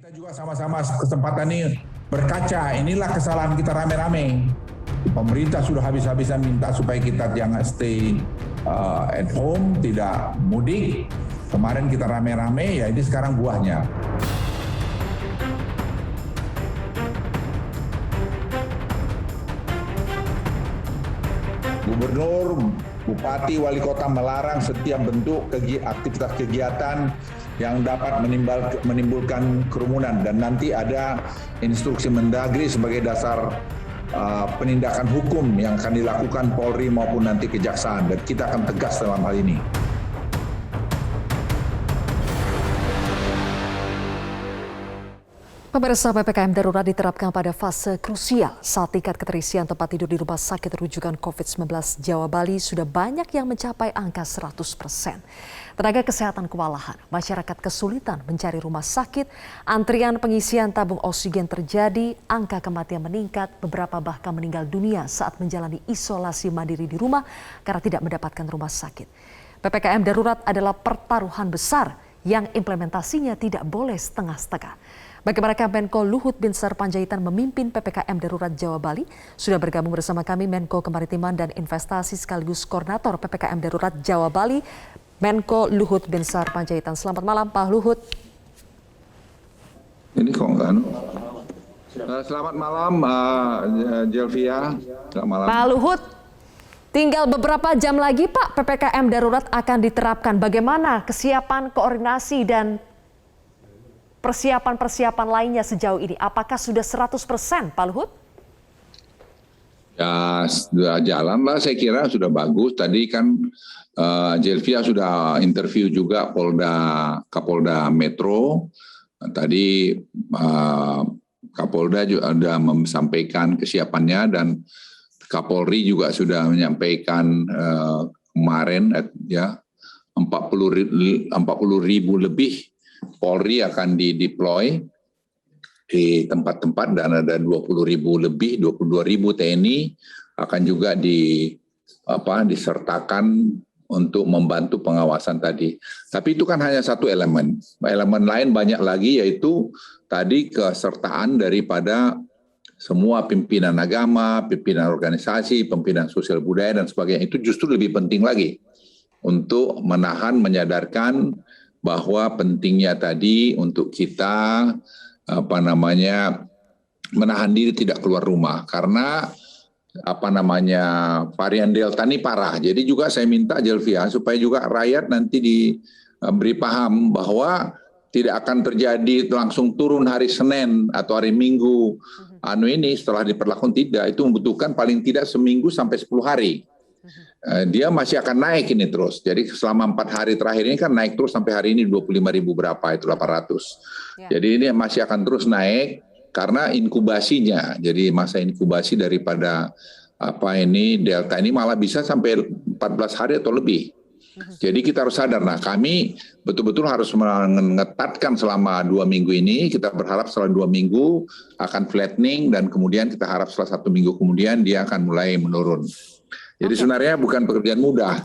Kita juga sama-sama kesempatan ini berkaca, inilah kesalahan kita rame-rame. Pemerintah sudah habis-habisan minta supaya kita jangan stay at home, tidak mudik. Kemarin kita rame-rame, ya ini sekarang buahnya. Gubernur, Bupati, Wali Kota melarang setiap bentuk aktivitas kegiatan yang dapat menimbulkan kerumunan, dan nanti ada instruksi Mendagri sebagai dasar penindakan hukum yang akan dilakukan Polri maupun nanti Kejaksaan, dan kita akan tegas dalam hal ini. Pemirsa, PPKM darurat diterapkan pada fase krusial saat tingkat keterisian tempat tidur di rumah sakit rujukan COVID-19 Jawa Bali sudah banyak yang mencapai angka 100%. Tenaga kesehatan kewalahan, masyarakat kesulitan mencari rumah sakit, antrian pengisian tabung oksigen terjadi, angka kematian meningkat, beberapa bahkan meninggal dunia saat menjalani isolasi mandiri di rumah karena tidak mendapatkan rumah sakit. PPKM darurat adalah pertaruhan besar yang implementasinya tidak boleh setengah-setengah. Bagaimana Menko Luhut Binsar Panjaitan memimpin PPKM Darurat Jawa Bali? Sudah bergabung bersama kami Menko Kemaritiman dan Investasi sekaligus Koordinator PPKM Darurat Jawa Bali, Menko Luhut Binsar Panjaitan. Selamat malam Pak Luhut. Ini kok enggak? Selamat malam Jelvia. Selamat malam. Pak Luhut, tinggal beberapa jam lagi Pak PPKM Darurat akan diterapkan. Bagaimana kesiapan, koordinasi dan persiapan-persiapan lainnya sejauh ini? Apakah sudah 100% Pak Luhut? Ya sudah jalan lah, saya kira sudah bagus. Tadi kan Jelvia sudah interview juga Kapolda Metro. Tadi Kapolda juga sudah menyampaikan kesiapannya, dan Kapolri juga sudah menyampaikan kemarin ya 40.000 lebih Polri akan dideploy di tempat-tempat, dan ada 20.000 lebih, 22.000 TNI akan juga disertakan untuk membantu pengawasan tadi. Tapi itu kan hanya satu elemen. Elemen lain banyak lagi, yaitu tadi kesertaan daripada semua pimpinan agama, pimpinan organisasi, pimpinan sosial budaya dan sebagainya. Itu justru lebih penting lagi untuk menyadarkan bahwa pentingnya tadi untuk kita menahan diri tidak keluar rumah, karena varian Delta ini parah. Jadi juga saya minta Jelvia supaya juga rakyat nanti diberi paham bahwa tidak akan terjadi langsung turun hari Senin atau hari Minggu ini setelah diperlakukan, tidak. Itu membutuhkan paling tidak seminggu sampai 10 hari. Dia masih akan naik ini terus. Jadi selama 4 hari terakhir ini kan naik terus sampai hari ini 25.000 berapa, itu 800. Ya. Jadi ini masih akan terus naik karena inkubasinya. Jadi masa inkubasi daripada Delta ini malah bisa sampai 14 hari atau lebih. Jadi kita harus sadar. Nah, kami betul-betul harus mengetatkan selama 2 minggu ini. Kita berharap setelah 2 minggu akan flattening, dan kemudian kita harap setelah 1 minggu kemudian dia akan mulai menurun. Jadi sebenarnya bukan pekerjaan mudah.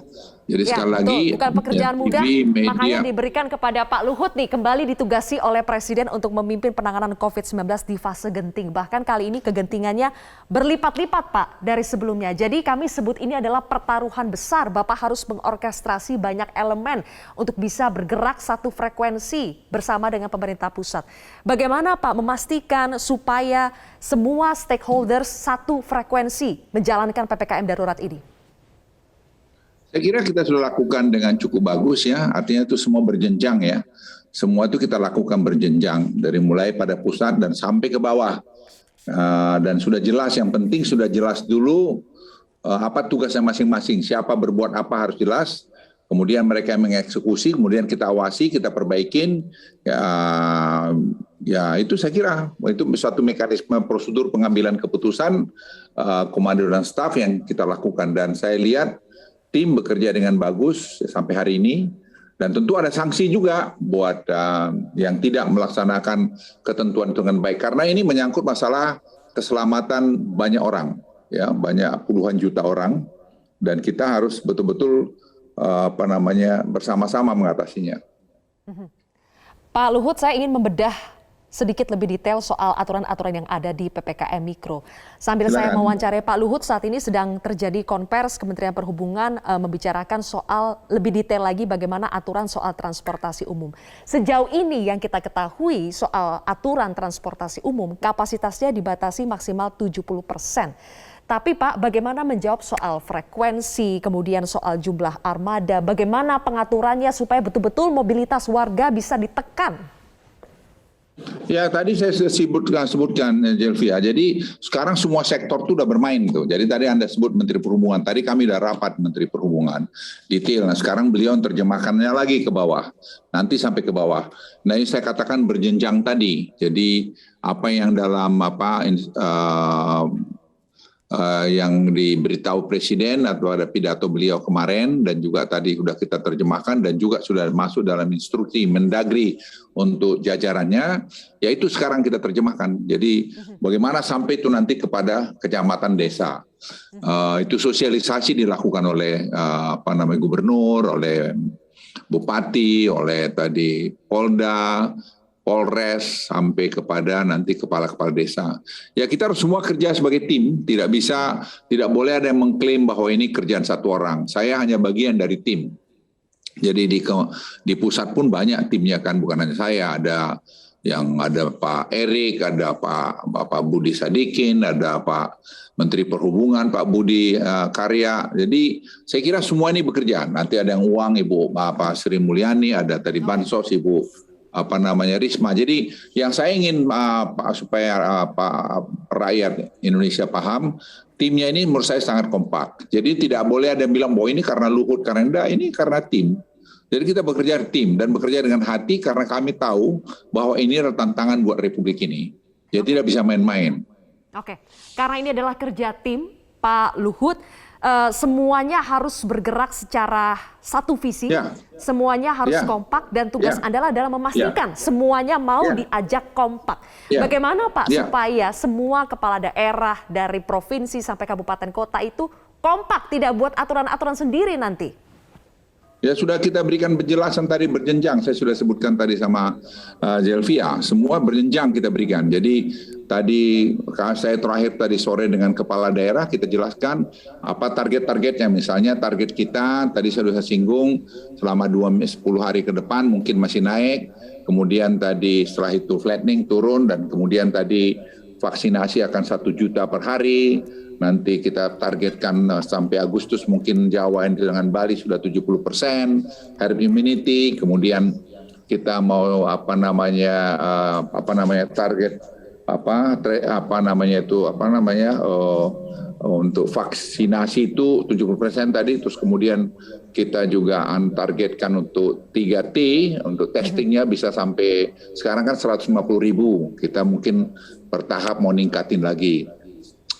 Jadi ya, sekali lagi bukan pekerjaan mudah, media, makanya diberikan kepada Pak Luhut nih, kembali ditugasi oleh Presiden untuk memimpin penanganan COVID-19 di fase genting. Bahkan kali ini kegentingannya berlipat-lipat Pak dari sebelumnya. Jadi kami sebut ini adalah pertaruhan besar. Bapak harus mengorkestrasi banyak elemen untuk bisa bergerak satu frekuensi bersama dengan pemerintah pusat. Bagaimana Pak memastikan supaya semua stakeholders satu frekuensi menjalankan PPKM darurat ini? Saya kira kita sudah lakukan dengan cukup bagus ya, artinya itu semua berjenjang ya. Semua itu kita lakukan berjenjang, dari mulai pada pusat dan sampai ke bawah. Dan sudah jelas, yang penting sudah jelas dulu apa tugasnya masing-masing, siapa berbuat apa harus jelas. Kemudian mereka yang mengeksekusi, kemudian kita awasi, kita perbaikin. Ya itu saya kira, itu satu mekanisme prosedur pengambilan keputusan komando dan staf yang kita lakukan. Dan saya lihat tim bekerja dengan bagus sampai hari ini, dan tentu ada sanksi juga buat yang tidak melaksanakan ketentuan dengan baik, karena ini menyangkut masalah keselamatan banyak orang, ya, banyak puluhan juta orang, dan kita harus betul-betul bersama-sama mengatasinya. Pak Luhut, saya ingin membedah sedikit lebih detail soal aturan-aturan yang ada di PPKM Mikro. Sambil saya Silakan. mewawancarai Pak Luhut, saat ini sedang terjadi konvers Kementerian Perhubungan membicarakan soal lebih detail lagi bagaimana aturan soal transportasi umum. Sejauh ini yang kita ketahui soal aturan transportasi umum, kapasitasnya dibatasi maksimal 70%. Tapi Pak, bagaimana menjawab soal frekuensi, kemudian soal jumlah armada, bagaimana pengaturannya supaya betul-betul mobilitas warga bisa ditekan? Ya tadi saya sebutkan Jelvia. Jadi sekarang semua sektor itu udah bermain tuh. Jadi tadi Anda sebut Menteri Perhubungan. Tadi kami udah rapat Menteri Perhubungan detail. Nah sekarang beliau terjemahkannya lagi ke bawah. Nanti sampai ke bawah. Nah ini saya katakan berjenjang tadi. Jadi apa yang dalam yang diberitahu Presiden atau ada pidato beliau kemarin dan juga tadi sudah kita terjemahkan dan juga sudah masuk dalam instruksi Mendagri untuk jajarannya, yaitu sekarang kita terjemahkan. Jadi bagaimana sampai itu nanti kepada kecamatan desa. Itu sosialisasi dilakukan oleh gubernur, oleh bupati, oleh tadi Polda, Polres, sampai kepada nanti kepala-kepala desa. Ya kita harus semua kerja sebagai tim, tidak boleh ada yang mengklaim bahwa ini kerjaan satu orang. Saya hanya bagian dari tim. Jadi di pusat pun banyak timnya kan, bukan hanya saya, ada Pak Erik, ada Pak Budi Sadikin, ada Pak Menteri Perhubungan, Pak Budi Karya. Jadi saya kira semua ini bekerja. Nanti ada yang uang Ibu Sri Mulyani, ada tadi Bansos Ibu Risma. Jadi yang saya ingin supaya rakyat Indonesia paham, timnya ini menurut saya sangat kompak. Jadi tidak boleh ada yang bilang bahwa ini karena Luhut, karena enggak, ini karena tim. Jadi kita bekerja tim dan bekerja dengan hati karena kami tahu bahwa ini adalah tantangan buat Republik ini. Jadi tidak bisa main-main. Oke, karena ini adalah kerja tim, Pak Luhut, semuanya harus bergerak secara satu visi, semuanya harus kompak dan tugas Anda adalah memastikan semuanya mau diajak kompak. Bagaimana Pak supaya semua kepala daerah dari provinsi sampai kabupaten kota itu kompak, tidak buat aturan-aturan sendiri nanti? Ya sudah kita berikan penjelasan tadi berjenjang, saya sudah sebutkan tadi sama Jelvia, semua berjenjang kita berikan. Jadi tadi saya terakhir tadi sore dengan kepala daerah kita jelaskan apa target-targetnya. Misalnya target kita tadi saya sudah singgung selama 10 hari ke depan mungkin masih naik, kemudian tadi setelah itu flattening turun dan kemudian tadi vaksinasi akan 1 juta per hari. Nanti kita targetkan sampai Agustus mungkin Jawa dengan Bali sudah 70% herd immunity. Kemudian kita mau target untuk vaksinasi itu 70% tadi. Terus kemudian kita juga targetkan untuk 3T untuk testingnya bisa sampai sekarang kan 150.000. Kita mungkin bertahap mau ningkatin lagi.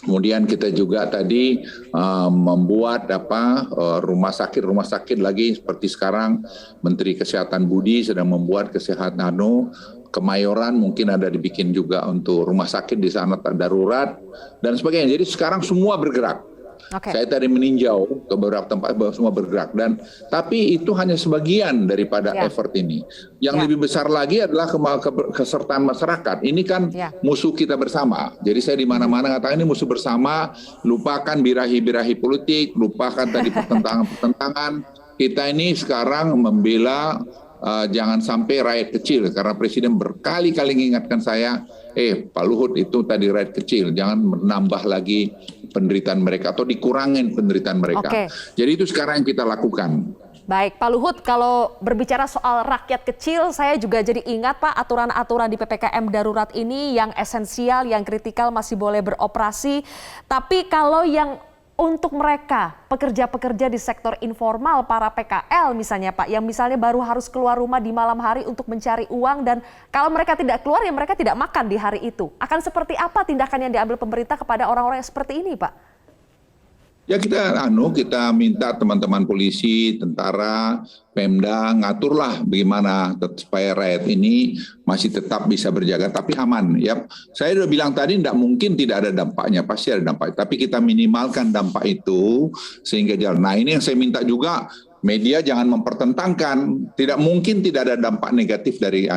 Kemudian kita juga tadi membuat rumah sakit lagi seperti sekarang Menteri Kesehatan Budi sedang membuat kesehatan Kemayoran mungkin ada dibikin juga untuk rumah sakit di sana darurat dan sebagainya. Jadi sekarang semua bergerak. Saya tadi meninjau ke beberapa tempat bahwa semua bergerak tapi itu hanya sebagian daripada effort ini. Yang lebih besar lagi adalah kesertaan masyarakat. Ini kan musuh kita bersama. Jadi saya di mana-mana katakan ini musuh bersama, lupakan birahi-birahi politik, lupakan tadi pertentangan. Kita ini sekarang membela jangan sampai rakyat kecil karena Presiden berkali-kali mengingatkan saya, Pak Luhut itu tadi rakyat kecil, jangan menambah lagi penderitaan mereka atau dikurangin penderitaan mereka. Jadi itu sekarang yang kita lakukan. Baik, Pak Luhut, kalau berbicara soal rakyat kecil, saya juga jadi ingat Pak, aturan-aturan di PPKM darurat ini yang esensial, yang kritikal masih boleh beroperasi. Tapi kalau yang untuk mereka, pekerja-pekerja di sektor informal, para PKL misalnya Pak, yang misalnya baru harus keluar rumah di malam hari untuk mencari uang dan kalau mereka tidak keluar ya mereka tidak makan di hari itu. Akan seperti apa tindakan yang diambil pemerintah kepada orang-orang yang seperti ini Pak? Ya kita minta teman-teman polisi, tentara, Pemda ngaturlah bagaimana supaya rakyat ini masih tetap bisa berjaga tapi aman. Ya, saya sudah bilang tadi tidak mungkin tidak ada dampaknya, pasti ada dampak. Tapi kita minimalkan dampak itu sehingga jalan. Nah ini yang saya minta juga media jangan mempertentangkan. Tidak mungkin tidak ada dampak negatif dari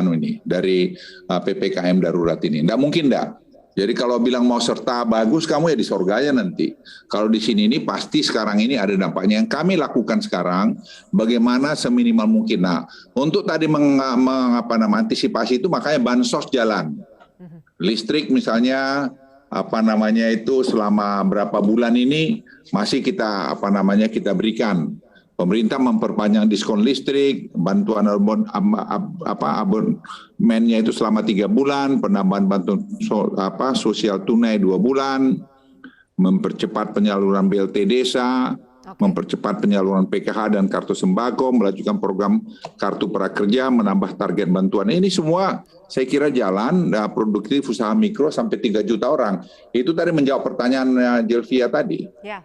PPKM darurat ini. Tidak mungkin, tidak. Jadi kalau bilang mau serta bagus, kamu ya di sorga aja nanti. Kalau di sini ini pasti sekarang ini ada dampaknya. Yang kami lakukan sekarang, bagaimana seminimal mungkin. Nah, untuk tadi antisipasi itu makanya bansos jalan. Listrik misalnya selama berapa bulan ini masih kita berikan. Pemerintah memperpanjang diskon listrik, bantuan abonmennya itu selama 3 bulan, penambahan bantuan sosial tunai 2 bulan, mempercepat penyaluran BLT desa, mempercepat penyaluran PKH dan kartu sembako, melanjutkan program kartu prakerja, menambah target bantuan. Ini semua saya kira jalan produktif usaha mikro sampai 3 juta orang. Itu tadi menjawab pertanyaan Jelvia tadi. Ya.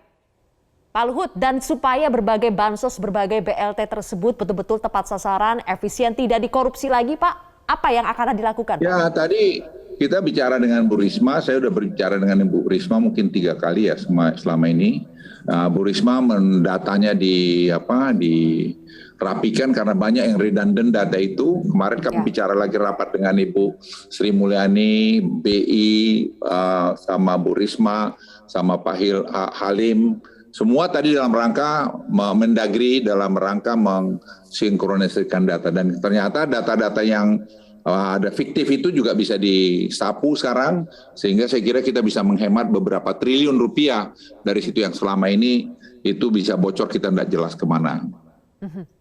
Pak Luhut, dan supaya berbagai bansos, berbagai BLT tersebut betul-betul tepat sasaran, efisien, tidak dikorupsi lagi, Pak, apa yang akan dilakukan? Ya, tadi kita bicara dengan Bu Risma, saya sudah berbicara dengan Bu Risma mungkin 3 kali ya selama ini. Bu Risma mendatanya dirapikan karena banyak yang redundant data itu. Kemarin kami bicara lagi rapat dengan Ibu Sri Mulyani, BI, sama Bu Risma, sama Pak Halim. Semua tadi dalam rangka Mendagri, dalam rangka mensinkronisasikan data. Dan ternyata data-data yang ada fiktif itu juga bisa disapu sekarang, sehingga saya kira kita bisa menghemat beberapa triliun rupiah dari situ yang selama ini itu bisa bocor, kita tidak jelas kemana.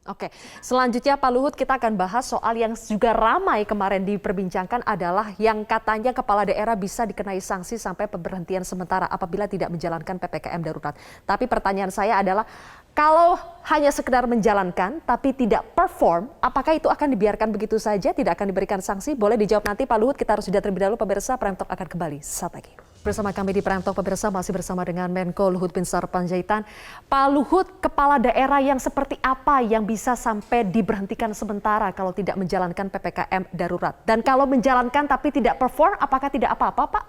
Oke, selanjutnya Pak Luhut, kita akan bahas soal yang juga ramai kemarin diperbincangkan adalah yang katanya kepala daerah bisa dikenai sanksi sampai pemberhentian sementara apabila tidak menjalankan PPKM darurat. Tapi pertanyaan saya adalah, kalau hanya sekedar menjalankan tapi tidak perform, apakah itu akan dibiarkan begitu saja, tidak akan diberikan sanksi? Boleh dijawab nanti Pak Luhut, kita harus jeda terlebih dahulu. Pemirsa, Prime Talk akan kembali saat lagi. Bersama kami di Prime Talk, pemirsa, masih bersama dengan Menko Luhut Binsar Panjaitan. Pak Luhut, kepala daerah yang seperti apa yang bisa sampai diberhentikan sementara kalau tidak menjalankan PPKM darurat? Dan kalau menjalankan tapi tidak perform, apakah tidak apa-apa, Pak?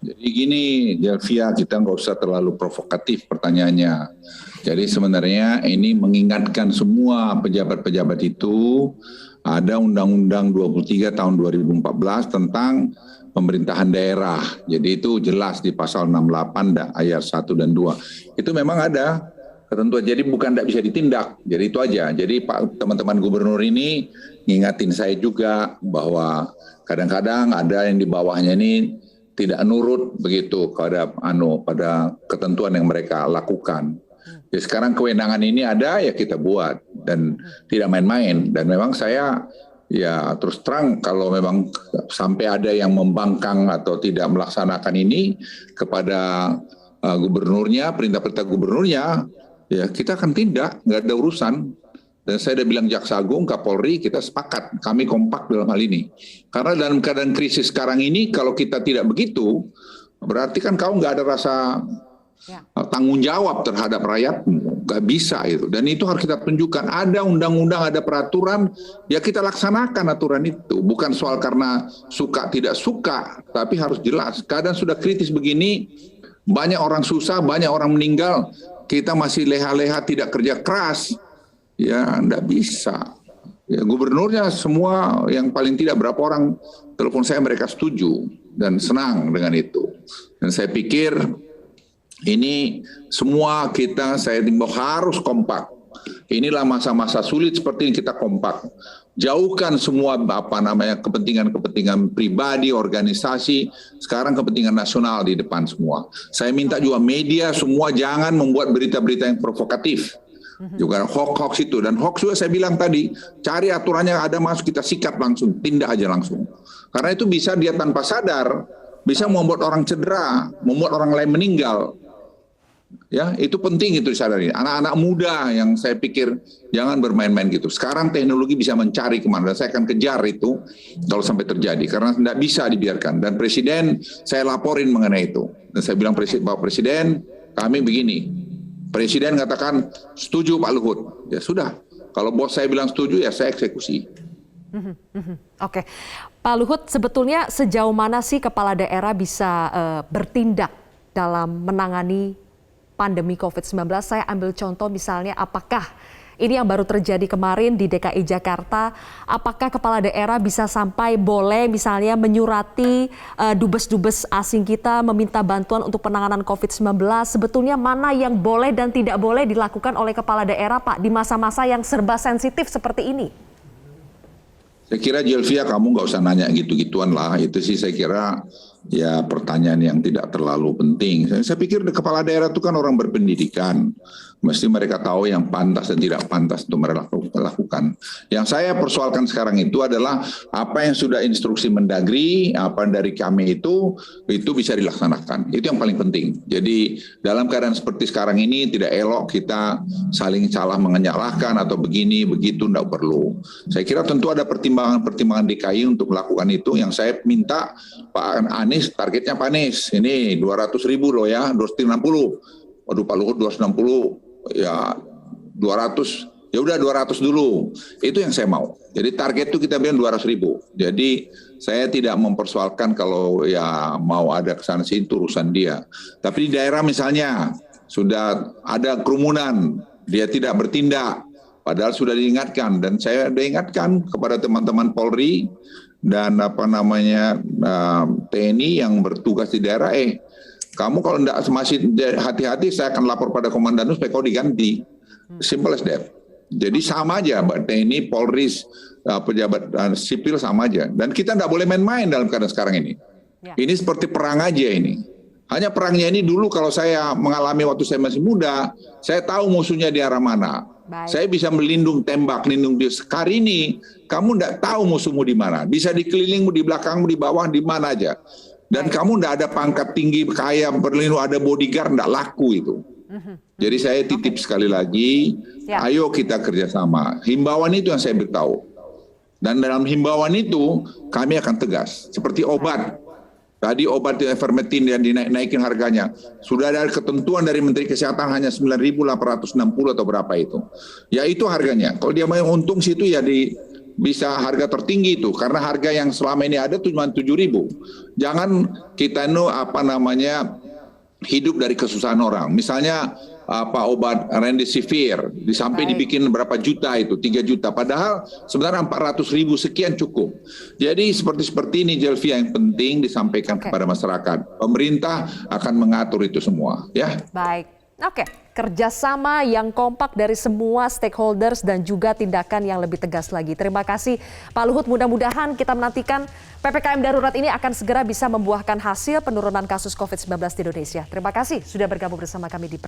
Jadi gini, Jelvia, kita nggak usah terlalu provokatif pertanyaannya. Jadi sebenarnya ini mengingatkan semua pejabat-pejabat itu, ada Undang-Undang 23 tahun 2014 tentang pemerintahan daerah. Jadi itu jelas di pasal 68 ayat 1 dan 2. Itu memang ada ketentuan, jadi bukan tidak bisa ditindak. Jadi itu aja. Jadi teman-teman gubernur ini ngingatin saya juga bahwa kadang-kadang ada yang di bawahnya ini tidak nurut begitu pada ketentuan yang mereka lakukan. Jadi sekarang kewenangan ini ada, ya kita buat dan tidak main-main. Dan memang saya ya terus terang kalau memang sampai ada yang membangkang atau tidak melaksanakan ini kepada gubernurnya, perintah-perintah gubernurnya, ya kita akan tindak, nggak ada urusan. Dan saya udah bilang Jaksa Agung, Kapolri, kita sepakat, kami kompak dalam hal ini. Karena dalam keadaan krisis sekarang ini, kalau kita tidak begitu, berarti kan kau nggak ada rasa tanggung jawab terhadap rakyatmu, nggak bisa itu. Dan itu harus kita tunjukkan, ada undang-undang, ada peraturan, ya kita laksanakan aturan itu. Bukan soal karena suka tidak suka, tapi harus jelas. Keadaan sudah kritis begini, banyak orang susah, banyak orang meninggal, kita masih leha-leha tidak kerja keras, ya enggak bisa. Ya, gubernurnya semua yang paling tidak berapa orang telepon saya, mereka setuju dan senang dengan itu. Dan saya pikir ini semua saya timbau harus kompak. Inilah masa-masa sulit seperti ini, kita kompak. Jauhkan semua kepentingan-kepentingan pribadi, organisasi, sekarang kepentingan nasional di depan semua. Saya minta juga media semua jangan membuat berita-berita yang provokatif. Juga hoax itu, dan hoax juga saya bilang tadi, cari aturannya ada masuk, kita sikat langsung, tindak aja langsung. Karena itu bisa dia tanpa sadar, bisa membuat orang cedera, membuat orang lain meninggal. Ya, itu penting itu disadari. Anak-anak muda yang saya pikir jangan bermain-main gitu. Sekarang teknologi bisa mencari kemana, dan saya akan kejar itu kalau sampai terjadi, karena tidak bisa dibiarkan. Dan Presiden saya laporin mengenai itu. Dan saya bilang Pak Presiden, kami begini. Presiden katakan setuju Pak Luhut, ya sudah. Kalau bos saya bilang setuju, ya saya eksekusi. Oke, Pak Luhut, sebetulnya sejauh mana sih kepala daerah bisa bertindak dalam menangani pandemi COVID-19. Saya ambil contoh misalnya apakah ini yang baru terjadi kemarin di DKI Jakarta, apakah kepala daerah bisa sampai boleh misalnya menyurati dubes-dubes asing kita meminta bantuan untuk penanganan COVID-19? Sebetulnya mana yang boleh dan tidak boleh dilakukan oleh kepala daerah, Pak, di masa-masa yang serba sensitif seperti ini? Saya kira Jelvia kamu nggak usah nanya gitu-gituan lah. Itu sih saya kira ya pertanyaan yang tidak terlalu penting. Saya pikir kepala daerah itu kan orang berpendidikan. Mesti mereka tahu yang pantas dan tidak pantas untuk mereka lakukan. Yang saya persoalkan sekarang itu adalah apa yang sudah instruksi Mendagri, apa dari kami itu bisa dilaksanakan. Itu yang paling penting. Jadi dalam keadaan seperti sekarang ini tidak elok kita saling salah menyalahkan atau begini, begitu, tidak perlu. Saya kira tentu ada pertimbangan DKI untuk melakukan itu. Yang saya minta Pak Anies, targetnya Pak Anies, ini 200.000 loh ya, 260. Waduh Pak Luhut 260, ya 200, ya udah 200 dulu. Itu yang saya mau. Jadi target itu kita bilang 200.000. Jadi saya tidak mempersoalkan kalau ya mau ada kesana sini itu urusan dia. Tapi di daerah misalnya sudah ada kerumunan, dia tidak bertindak, padahal sudah diingatkan. Dan saya sudah ingatkan kepada teman-teman Polri dan TNI yang bertugas di daerah, kamu kalau tidak masih hati-hati, saya akan lapor pada komandan supaya kau diganti. Simple as that. Jadi sama aja, Mbak TNI, Polri, pejabat sipil sama aja. Dan kita tidak boleh main-main dalam keadaan sekarang ini. Ya. Ini seperti perang aja ini. Hanya perangnya ini dulu kalau saya mengalami waktu saya masih muda, saya tahu musuhnya di arah mana. Baik. Saya bisa melindung tembak, lindung dia. Sekarang ini kamu tidak tahu musuhmu di mana. Bisa dikelilingmu, di belakangmu, di bawah, di mana aja. Dan kamu tidak ada pangkat tinggi, kaya, berlindung, ada bodyguard, tidak laku itu. Jadi saya titip sekali lagi, ayo kita kerjasama. Himbauan itu yang saya beritahu. Dan dalam himbauan itu kami akan tegas. Seperti obat. Tadi obat ivermectin yang dinaikin harganya. Sudah ada ketentuan dari Menteri Kesehatan hanya 9.860 atau berapa itu. Ya itu harganya. Kalau dia mau untung situ ya bisa harga tertinggi itu, karena harga yang selama ini ada cuma 7.000. Jangan kita hidup dari kesusahan orang. Misalnya obat remdesivir sampai dibikin berapa juta itu, 3 juta, padahal sebenarnya 400.000 sekian cukup. Jadi seperti ini Jelvia, yang penting disampaikan kepada masyarakat. Pemerintah akan mengatur itu semua, ya. Baik. Oke, kerjasama yang kompak dari semua stakeholders dan juga tindakan yang lebih tegas lagi. Terima kasih Pak Luhut, mudah-mudahan kita menantikan PPKM darurat ini akan segera bisa membuahkan hasil penurunan kasus COVID-19 di Indonesia. Terima kasih sudah bergabung bersama kami di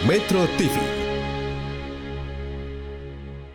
Metro TV.